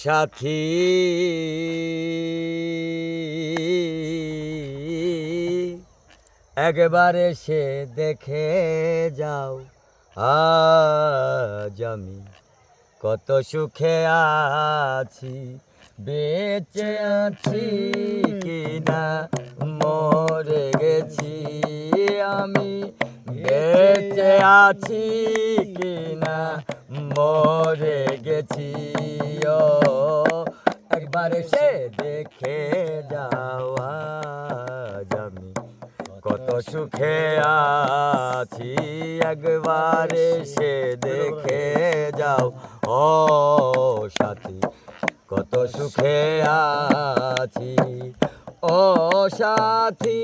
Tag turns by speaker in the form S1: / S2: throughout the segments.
S1: সাথী একবার এসে দেখে যাও আজ আমি কত সুখে আছি, বেঁচে আছি কিনা মরে গেছি আমি, বেঁচে আছি কিনা মরে গেছি। ও একবার এসে দেখে যাও আজ আমি কত সুখে আছি, একবার এসে দেখে যাও ও সাথী কত সুখে আছি। ও সাথী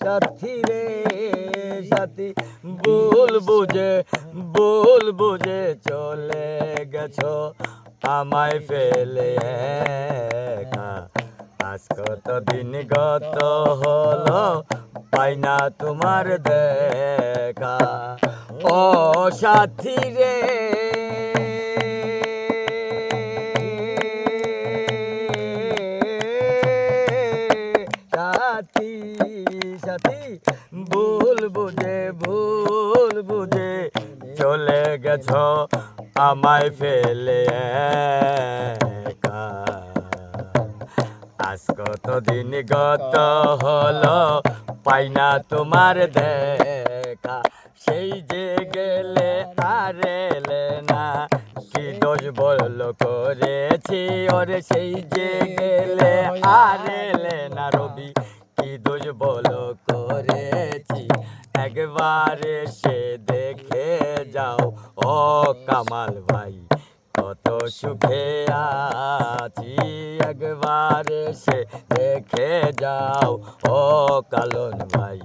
S1: সাথী রে সাথী ভুল বুঝে চলে গেছো আমায় ফেলে একা, আজ কত দিন গত হলো পাই না তোমার দেখা। ও সাথী রে সাথী সাথী ভুল বুঝে চলে গেছো আমায় ফেলে একা, আজ কত দিন গত হলো পাই না তোমার দেখা। সেই যে গেলে আর এলে না, কি দোষ বলো করেছি ওরে, সেই যে গেলে আর এলে না রবি, কি দোষ বলো করেছি, একবার এসে দেখে যাও ও কামাল ভাই কত সুখে আছি, একবার এসে দেখে যাও ও কালন ভাই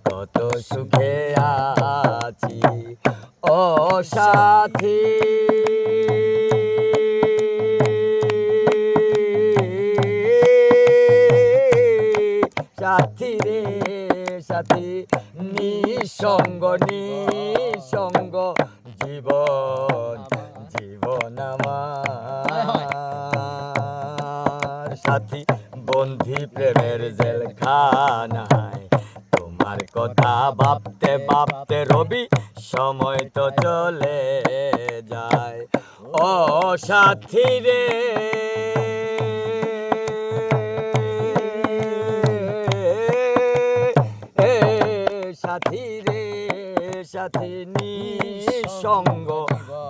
S1: কত সুখে আছি। ও সাথী সাথী রে সাথী নিঃসঙ্গ জীবন আমার সাথী, বন্ধি প্রেমের জেলখানায় তোমার কথা ভাবতে রবি সময় তো চলে যায়। ও সাথী রে সাথী রে সাথী নিঃসঙ্গ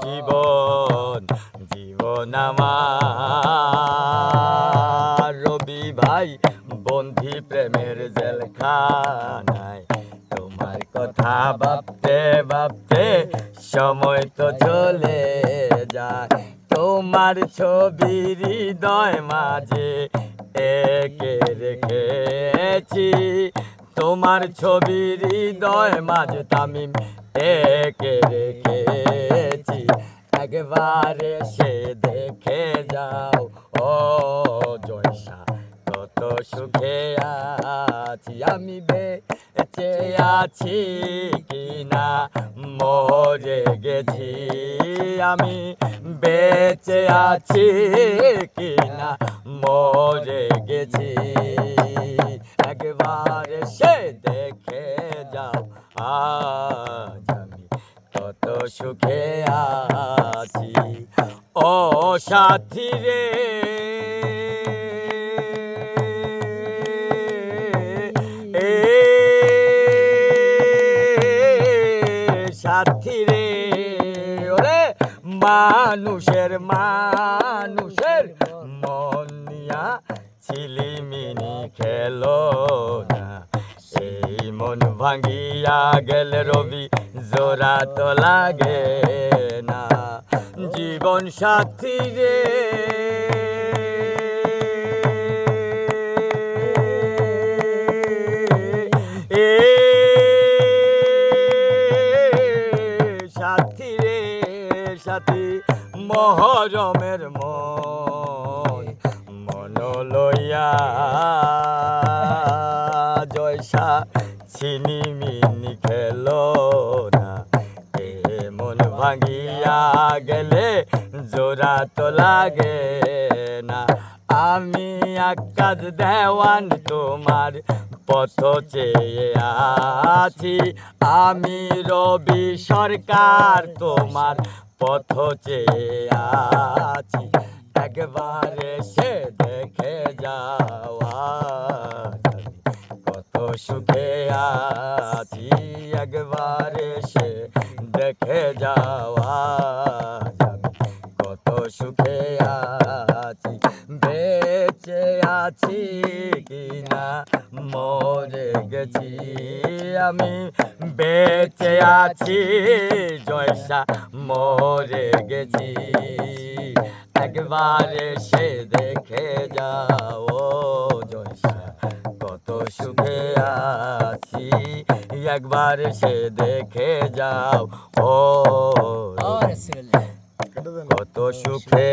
S1: জীবন আমার রবি ভাই, বন্ধি প্রেমের জেলখানায় তোমার কথা ভাবতে সময় তো চলে যায়। তোমার ছবি হৃদয় মাঝে এঁকে রেখেছি, তোমার ছবি হৃদয় মাঝে তামিম এঁকে রেখেছি, একবার এসে দেখে যাও ও জয়সা কত সুখে আছি, আমি বেঁচে আছি কিনা মরে গেছি আমি, বেঁচে আছি কিনা মরে গেছি, একবার এসে দেখে যাও আজ আমি কত সুখে আছি। ও সাথী রে সাথী রে ওরে মানুষের মন নিয়া ছিলিমিনি খেলো না, সেই মন ভাঙ্গিয়া গেল রবি জোড়া তো লাগে না, জীবন সাথী রে সাথী রে সাথী মহরমের মন লইয়া জয়সা ছিনিমিনি খেলো না মন ভাঙিয়া গেলে জোড়া তো লাগে না আমি আকাশ দেওয়ান তোমার পথ চেয়ে আছি আমি রবি সরকার তোমার পথ চেয়ে আছি একবার এসে দেখে যাওয়া কত সুখে আছি একবার এসে দেখে যাওয়া কত সুখে আছি বেঁচে আছি কিনা মরে গেছি আমি বেঁচে আছি জয়সা মরে গেছি একবার এসে দেখে যাও জয়সা কত সুখে আছি একবার এসে দেখে যাও ও কত সুখে